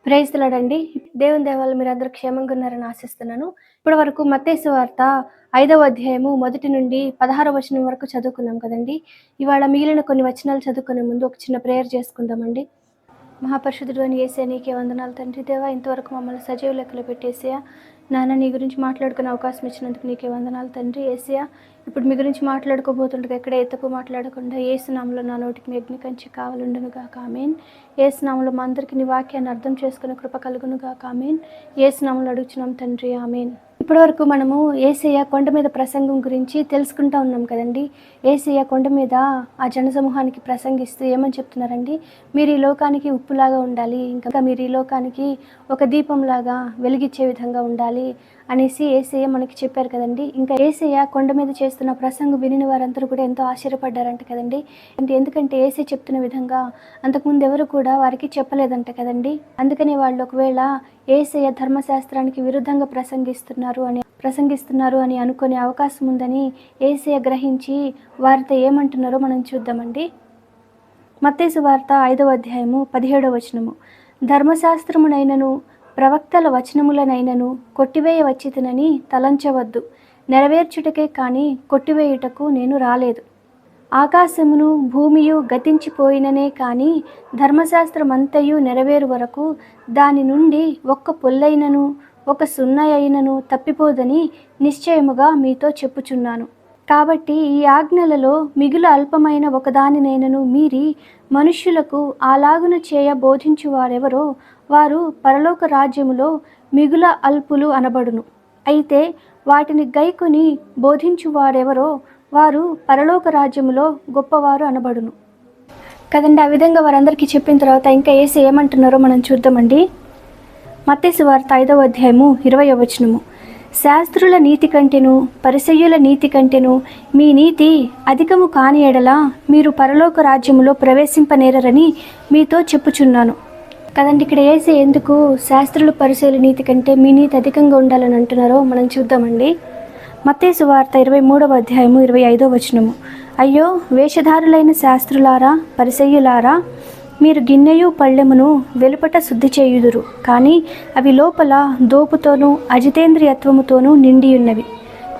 Praise the lord అండి. దేవుని దయ వల్ల మీరందరూ క్షేమంగా ఉన్నారని ఆశిస్తున్నాను. ఇప్పటి వరకు మత్తయి సువార్త 5వ అధ్యాయము 1 నుండి 16వ వచనం వరకు చదువుకున్నాం కదండీ. ఇవాళ మిగిలిన కొన్ని వచనాలు చదువుకునే ముందు ఒక చిన్న ప్రేయర్ చేసుకుందామండి. మహాపరిశుద్ధుడు అని యేసయ్య నీకే వందనాలు తండ్రి. దేవా, ఇంతవరకు మమ్మల్ని సజీవ లెక్కలో పెట్టేసయ్యా. నాన్న, నీ గురించి మాట్లాడుకునే అవకాశం ఇచ్చినందుకు నీకే వందనాలు తండ్రి. యేసయ్య, ఇప్పుడు మీ గురించి మాట్లాడుకోబోతుండగా ఎక్కడ తక్కువ మాట్లాడకుండా యేసు నామములో నా నోటికి మీ అగ్ని కంచె కావాలుండును గాక. ఆమేన్. యేసు నామములో మా అందరికీ నీ వాక్యాన్ని అర్థం చేసుకునే కృప కలుగును గాక. ఆమేన్. యేసు నామములో అడుగుచున్నాం తండ్రి. ఆమేన్. ఇప్పటివరకు మనము యేసయ్య కొండ మీద ప్రసంగం గురించి తెలుసుకుంటూ ఉన్నాం కదండి. యేసయ్య కొండ మీద ఆ జనసమూహానికి ప్రసంగిస్తూ ఏమని చెప్తున్నారండి? మీరు ఈ లోకానికి ఉప్పులాగా ఉండాలి, ఇంకా మీరు ఈ లోకానికి ఒక దీపంలాగా వెలిగించే విధంగా ఉండాలి అనేసి యేసయ్య మనకి చెప్పారు కదండి. ఇంకా యేసయ్య కొండ మీద చేస్తున్న ప్రసంగం వినిన వారందరూ కూడా ఎంతో ఆశ్చర్యపడ్డారంట కదండి. ఎందుకంటే యేసయ్య చెప్తున్న విధంగా అంతకుముందు ఎవరు కూడా వారికి చెప్పలేదంట కదండి. అందుకని వాళ్ళు ఒకవేళ యేసయ్య ధర్మశాస్త్రానికి విరుద్ధంగా ప్రసంగిస్తున్నారు అని అనుకునే అవకాశం ఉందని యేసయ్య గ్రహించి వారితో ఏమంటున్నారో మనం చూద్దామండి. మత్తయి సువార్త 5వ అధ్యాయము 17వ వచనము. ధర్మశాస్త్రమునైనను ప్రవక్తల వచనములనైనను కొట్టివేయ వచ్చితినని తలంచవద్దు. నెరవేర్చుటకే కానీ కొట్టివేయుటకు నేను రాలేదు. ఆకాశమును భూమియు గతించిపోయిననే కానీ ధర్మశాస్త్రమంతయు నెరవేరు వరకు దాని నుండి ఒక్క పొల్లైనను ఒక సున్న అయినను తప్పిపోదని నిశ్చయముగా మీతో చెప్పుచున్నాను. కాబట్టి ఈ ఆజ్ఞలలో మిగులు అల్పమైన ఒకదానినైనను మీరి మనుష్యులకు అలాగున చేయ బోధించువారెవరో వారు పరలోక రాజ్యములో మిగుల అల్పులు అనబడును. అయితే వాటిని గైకొని బోధించువారెవరో వారు పరలోక రాజ్యములో గొప్పవారు అనబడును కదండి. ఆ విధంగా వారందరికీ చెప్పిన తర్వాత ఇంకా యేసు ఏమంటున్నారో మనం చూద్దామండి. మత్తయి సువార్త 5వ అధ్యాయము 20వ వచనము. శాస్త్రుల నీతి కంటెను పరిసయ్యుల నీతి కంటెను మీ నీతి అధికము కాని ఎడల మీరు పరలోక రాజ్యములో ప్రవేశింపనేరని మీతో చెప్పుచున్నాను కదండి. ఇక్కడ యేసు ఎందుకు శాస్త్రుల పరిసయ్యుల నీతి కంటే మీ నీతి అధికంగా ఉండాలని అంటున్నారో మనం చూద్దామండి. మత్తయి సువార్త 23వ అధ్యాయము 25వ వచనము. అయ్యో వేషధారులైన శాస్త్రులారా పరిసయ్యులారా, మీరు గిన్నెయు పళ్ళెమును వెలుపట శుద్ధి చేయుదురు, కానీ అవి లోపల దోపుతోనూ అజితేంద్రియత్వముతోనూ నిండియున్నవి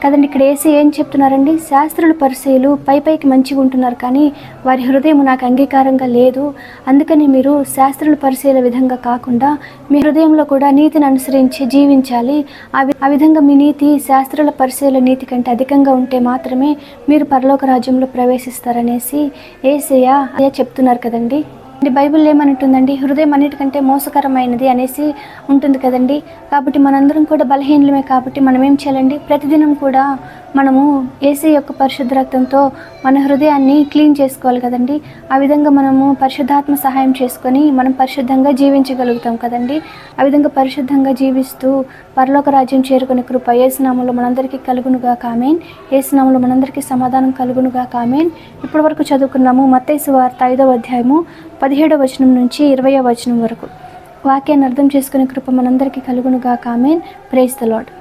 కదండి. ఇక్కడ యేసు ఏం చెప్తున్నారండి? శాస్త్రులు పరిసయ్యులు పైకి మంచిగా ఉంటున్నారు, కానీ వారి హృదయం నాకు అంగీకారంగా లేదు. అందుకని మీరు శాస్త్రుల పరిసయ్యుల విధంగా కాకుండా మీ హృదయంలో కూడా నీతిని అనుసరించి జీవించాలి. ఆ విధంగా మీ నీతి శాస్త్రుల పరిసయ్యుల నీతి కంటే అధికంగా ఉంటే మాత్రమే మీరు పరలోక రాజ్యంలో ప్రవేశిస్తారనేసి యేసయ్య చెప్తున్నారు కదండి. బైబిల్ ఏమనుంటుందండి? హృదయం అన్నిటికంటే మోసకరమైనది అనేసి ఉంటుంది కదండి. కాబట్టి మనందరం కూడా బలహీనమే. కాబట్టి మనం ఏం చేయాలండి? ప్రతిదినం కూడా మనము యేసయ్య యొక్క పరిశుద్ధ రక్తంతో మన హృదయాన్ని క్లీన్ చేసుకోవాలి కదండి. ఆ విధంగా మనము పరిశుద్ధాత్మ సహాయం చేసుకొని మనం పరిశుద్ధంగా జీవించగలుగుతాం కదండి. ఆ విధంగా పరిశుద్ధంగా జీవిస్తూ పరలోక రాజ్యం చేరుకునే కృప యేసు నామములో మనందరికీ కలుగునుగా. ఆమేన్. యేసు నామములో మనందరికీ సమాధానం కలుగునుగా. ఆమేన్. ఇప్పటి వరకు చదువుకున్నాము మత్తయి సువార్త 5వ అధ్యాయము 17వ వచనం నుంచి 20వ వచనం వరకు. వాక్యాన్ని అర్థం చేసుకునే కృప మనందరికీ కలుగునుగా. ఆమేన్. Praise the lord.